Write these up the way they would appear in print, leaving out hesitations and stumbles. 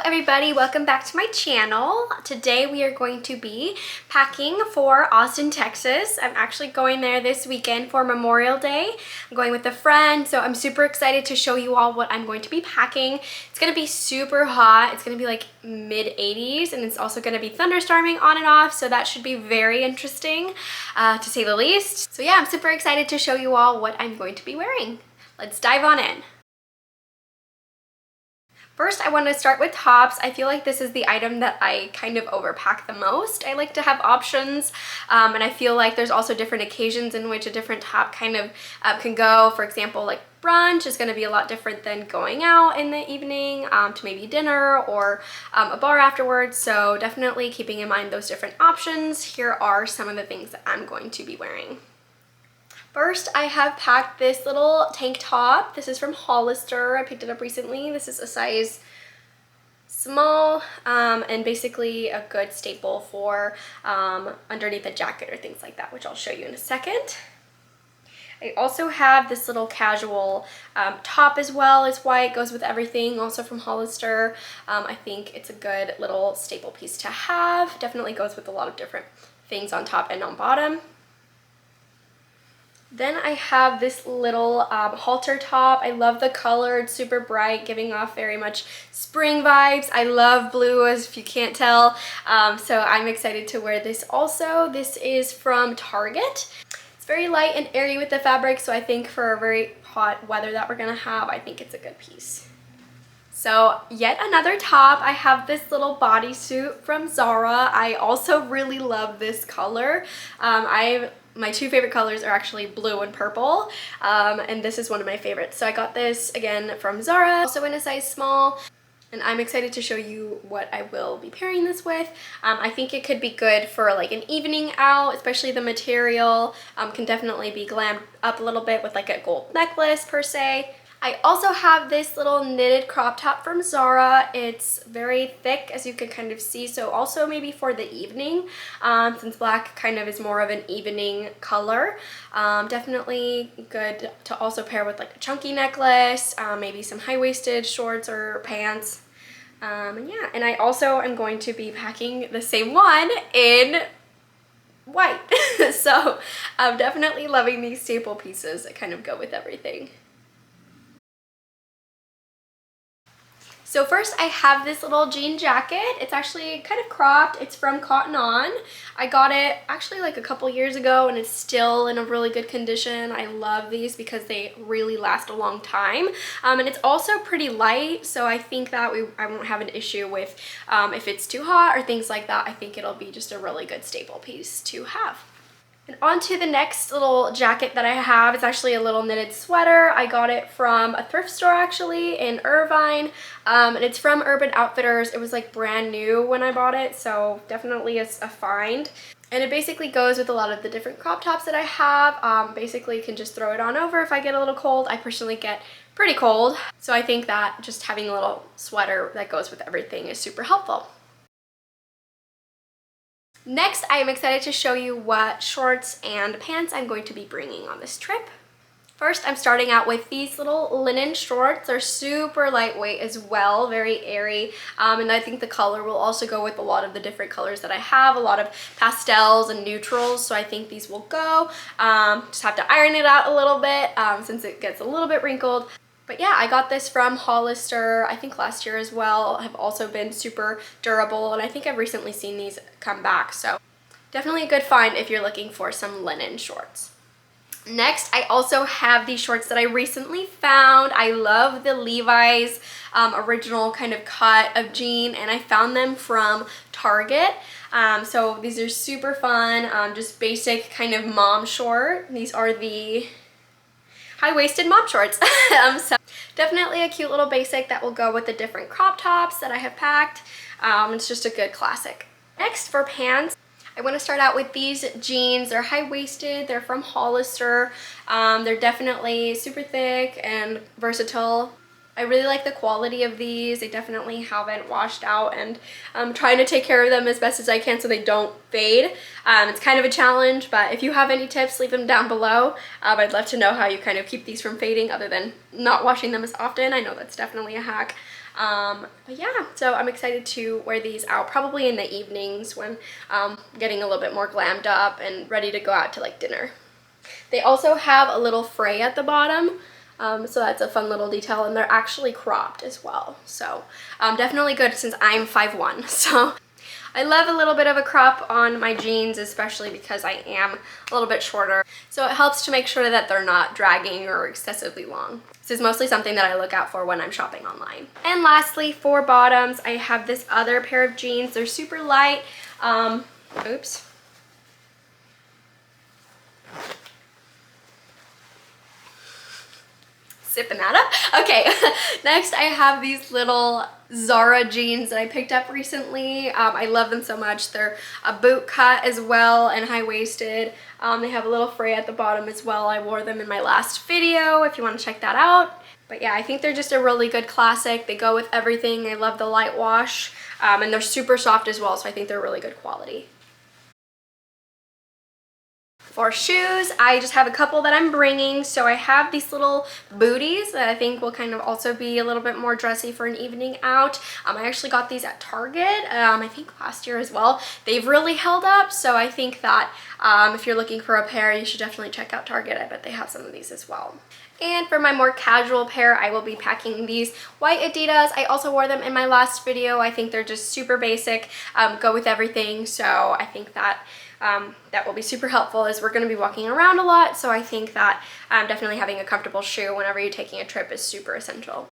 Hello everybody, welcome back to my channel. Today we are going to be packing for Austin, Texas. I'm actually going there this weekend for Memorial Day. I'm going with a friend, so I'm super excited to show you all what I'm going to be packing. It's going to be super hot. It's going to be like mid 80s, and it's also going to be thunderstorming on and off, so that should be very interesting to say the least. So yeah, I'm super excited to show you all what I'm going to be wearing. Let's dive on in. First, I want to start with tops. I feel like this is the item that I kind of overpack the most. I like to have options, and I feel like there's also different occasions in which a different top kind of can go. For example, like brunch is going to be a lot different than going out in the evening to maybe dinner or a bar afterwards. So definitely keeping in mind those different options. Here are some of the things that I'm going to be wearing. First, I have packed this little tank top. This is from Hollister. I picked it up recently. This is a size small and basically a good staple for underneath a jacket or things like that, which I'll show you in a second. I also have this little casual top as well. It's white, goes with everything, also from Hollister. I think it's a good little staple piece to have. Definitely goes with a lot of different things on top and on bottom. Then I have this little halter top. I love the color. It's super bright, giving off very much spring vibes. I love blue, as if you can't tell. So I'm excited to wear this also. This is from Target. It's very light and airy with the fabric, so I think for a very hot weather that we're gonna have, I think it's a good piece. So yet another top. I have this little bodysuit from Zara. I also really love this color. My two favorite colors are actually blue and purple, and this is one of my favorites. So I got this again from Zara, also in a size small, and I'm excited to show you what I will be pairing this with. I think it could be good for like an evening out, especially the material can definitely be glammed up a little bit with like a gold necklace per se. I also have this little knitted crop top from Zara. It's very thick, as you can kind of see, so also maybe for the evening, since black kind of is more of an evening color. Definitely good to also pair with like a chunky necklace, maybe some high-waisted shorts or pants. And yeah, and I also am going to be packing the same one in white. So I'm definitely loving these staple pieces that kind of go with everything. So first I have this little jean jacket. It's actually kind of cropped. It's from Cotton On. I got it actually like a couple years ago, and it's still in a really good condition. I love these because they really last a long time. And it's also pretty light, so I think that I won't have an issue with if it's too hot or things like that. I think it'll be just a really good staple piece to have. And on to the next little jacket that I have. It's actually a little knitted sweater. I got it from a thrift store actually in Irvine, and it's from Urban Outfitters. It was like brand new when I bought it, so definitely a find. And it basically goes with a lot of the different crop tops that I have. Basically can just throw it on over if I get a little cold. I personally get pretty cold, so I think that just having a little sweater that goes with everything is super helpful. Next, I am excited to show you what shorts and pants I'm going to be bringing on this trip. First, I'm starting out with these little linen shorts. They're super lightweight as well, very airy, and I think the color will also go with a lot of the different colors that I have, a lot of pastels and neutrals, so I think these will go. Just have to iron it out a little bit since it gets a little bit wrinkled. But yeah, I got this from Hollister, I think last year as well. Have also been super durable, and I think I've recently seen these come back. So definitely a good find if you're looking for some linen shorts. Next, I also have these shorts that I recently found. I love the Levi's original kind of cut of jean, and I found them from Target. So these are super fun, just basic kind of mom short. These are the high-waisted mom shorts. So definitely a cute little basic that will go with the different crop tops that I have packed. It's just a good classic. Next, for pants, I want to start out with these jeans. They're high-waisted. They're from Hollister. They're definitely super thick and versatile. I really like the quality of these. They definitely haven't washed out, and I'm trying to take care of them as best as I can so they don't fade. It's kind of a challenge, but if you have any tips, leave them down below. I'd love to know how you kind of keep these from fading other than not washing them as often. I know that's definitely a hack. But yeah, so I'm excited to wear these out probably in the evenings when getting a little bit more glammed up and ready to go out to like dinner. They also have a little fray at the bottom, so that's a fun little detail, and they're actually cropped as well. So definitely good since I'm 5'1", so I love a little bit of a crop on my jeans, especially because I am a little bit shorter. So it helps to make sure that they're not dragging or excessively long. This is mostly something that I look out for when I'm shopping online. And lastly, for bottoms, I have this other pair of jeans. They're super light. Oops. Sipping that up. Okay, next I have these little Zara jeans that I picked up recently. I love them so much. They're a boot cut as well and high-waisted. They have a little fray at the bottom as well. I wore them in my last video if you want to check that out. But yeah, I think they're just a really good classic. They go with everything. I love the light wash, and they're super soft as well, so I think they're really good quality. For shoes, I just have a couple that I'm bringing. So I have these little booties that I think will kind of also be a little bit more dressy for an evening out. I actually got these at Target, I think last year as well. They've really held up, so I think that if you're looking for a pair, you should definitely check out Target. I bet they have some of these as well. And for my more casual pair, I will be packing these white Adidas. I also wore them in my last video. I think they're just super basic, go with everything. So I think that that will be super helpful as we're going to be walking around a lot. So I think that definitely having a comfortable shoe whenever you're taking a trip is super essential.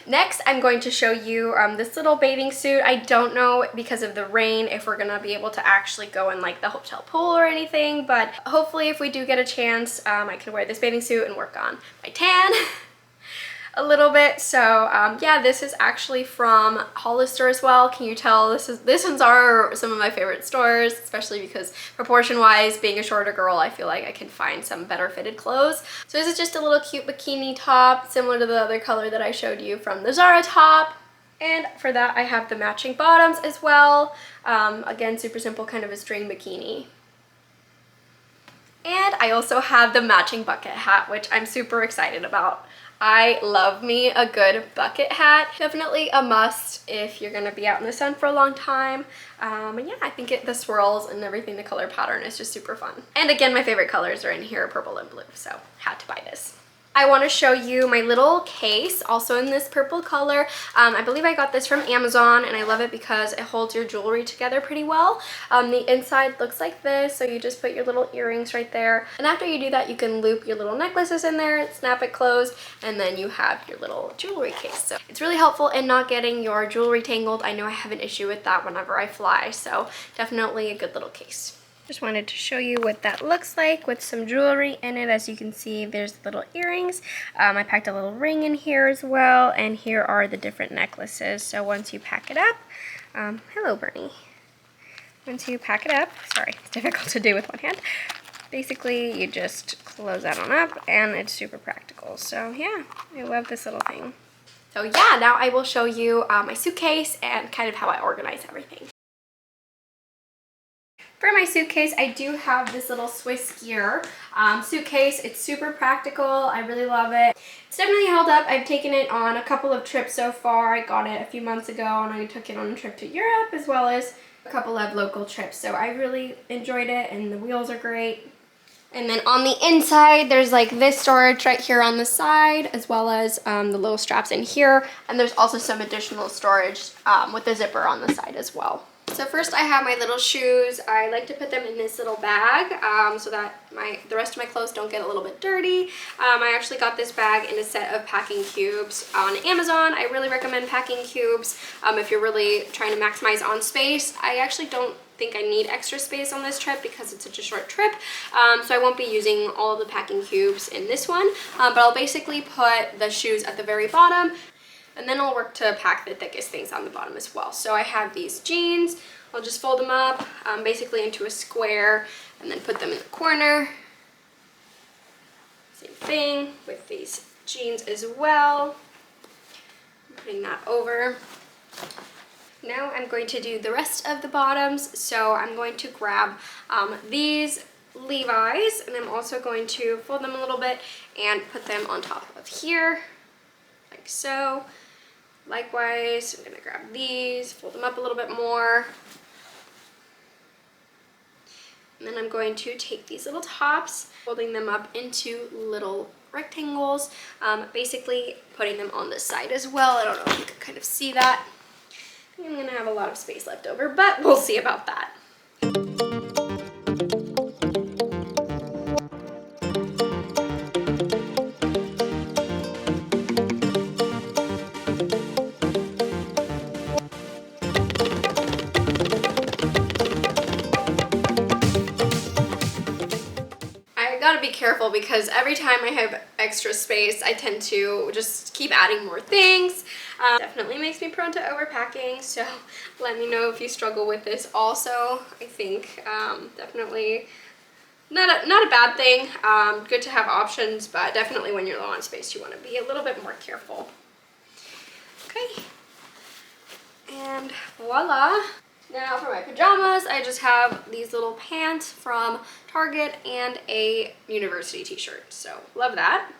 Next, I'm going to show you this little bathing suit. I don't know, because of the rain, if we're gonna be able to actually go in like the hotel pool or anything, but hopefully if we do get a chance, I can wear this bathing suit and work on my tan a little bit. So yeah, this is actually from Hollister as well. Can you tell this ones are some of my favorite stores, especially because proportion wise, being a shorter girl, I feel like I can find some better fitted clothes. So this is just a little cute bikini top, similar to the other color that I showed you from the Zara top. And for that, I have the matching bottoms as well. Again, super simple, kind of a string bikini. And I also have the matching bucket hat, which I'm super excited about. I love me a good bucket hat. Definitely a must if you're gonna be out in the sun for a long time. And yeah, I think the swirls and everything, the color pattern is just super fun. And again, my favorite colors are in here, purple and blue, so had to buy this. I want to show you my little case, also in this purple color. I believe I got this from Amazon, and I love it because it holds your jewelry together pretty well. The inside looks like this, so you just put your little earrings right there. And after you do that, you can loop your little necklaces in there, snap it closed, and then you have your little jewelry case. So it's really helpful in not getting your jewelry tangled. I know I have an issue with that whenever I fly, so definitely a good little case. Just wanted to show you what that looks like with some jewelry in it. As you can see, there's little earrings. I packed a little ring in here as well, and here are the different necklaces. So once you pack it up, hello Bernie. Once you pack it up, sorry, it's difficult to do with one hand. Basically, you just close that on up, and it's super practical. So yeah, I love this little thing. So yeah, now I will show you my suitcase and kind of how I organize everything. For my suitcase, I do have this little Swiss gear suitcase. It's super practical. I really love it. It's definitely held up. I've taken it on a couple of trips so far. I got it a few months ago, and I took it on a trip to Europe as well as a couple of local trips. So I really enjoyed it, and the wheels are great. And then on the inside, there's like this storage right here on the side, as well as the little straps in here. And there's also some additional storage with the zipper on the side as well. So first I have my little shoes. I like to put them in this little bag so that the rest of my clothes don't get a little bit dirty. I actually got this bag in a set of packing cubes on Amazon. I really recommend packing cubes if you're really trying to maximize on space. I actually don't think I need extra space on this trip because it's such a short trip, so I won't be using all of the packing cubes in this one, but I'll basically put the shoes at the very bottom, and then I'll work to pack the thickest things on the bottom as well. So I have these jeans. I'll just fold them up basically into a square and then put them in the corner. Same thing with these jeans as well. I'm putting that over. Now I'm going to do the rest of the bottoms. So I'm going to grab these Levi's, and I'm also going to fold them a little bit and put them on top of here, like so. Likewise, I'm gonna grab these, fold them up a little bit more. And then I'm going to take these little tops, folding them up into little rectangles, basically putting them on this side as well. I don't know if you can kind of see that. I'm gonna have a lot of space left over, but we'll see about that. I gotta be careful because every time I have extra space, I tend to just keep adding more things. Definitely makes me prone to overpacking, so let me know if you struggle with this also. I think definitely not a bad thing. Good to have options, but definitely when you're low on space, you want to be a little bit more careful. Okay, and voila. Now for my pajamas, I just have these little pants from Target and a university t-shirt, so love that.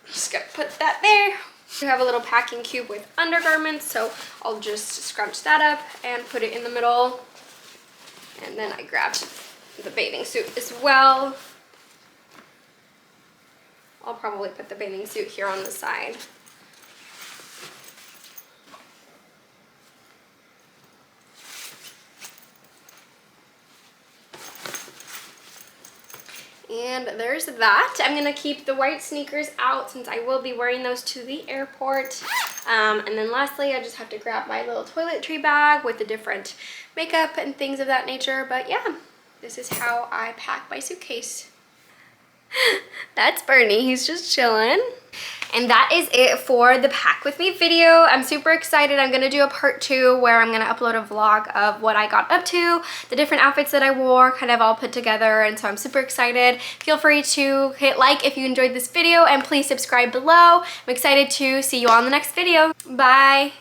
Just gonna put that there. We have a little packing cube with undergarments, so I'll just scrunch that up and put it in the middle. And then I grabbed the bathing suit as well. I'll probably put the bathing suit here on the side. And there's that. I'm gonna keep the white sneakers out since I will be wearing those to the airport. And then lastly, I just have to grab my little toiletry bag with the different makeup and things of that nature. But yeah, this is how I pack my suitcase. That's Bernie, he's just chilling. And that is it for the pack with me video. I'm super excited. I'm gonna do a part 2 where I'm gonna upload a vlog of what I got up to, the different outfits that I wore, kind of all put together, and so I'm super excited. Feel free to hit like if you enjoyed this video, and please subscribe below. I'm excited to see you all in the next video. Bye.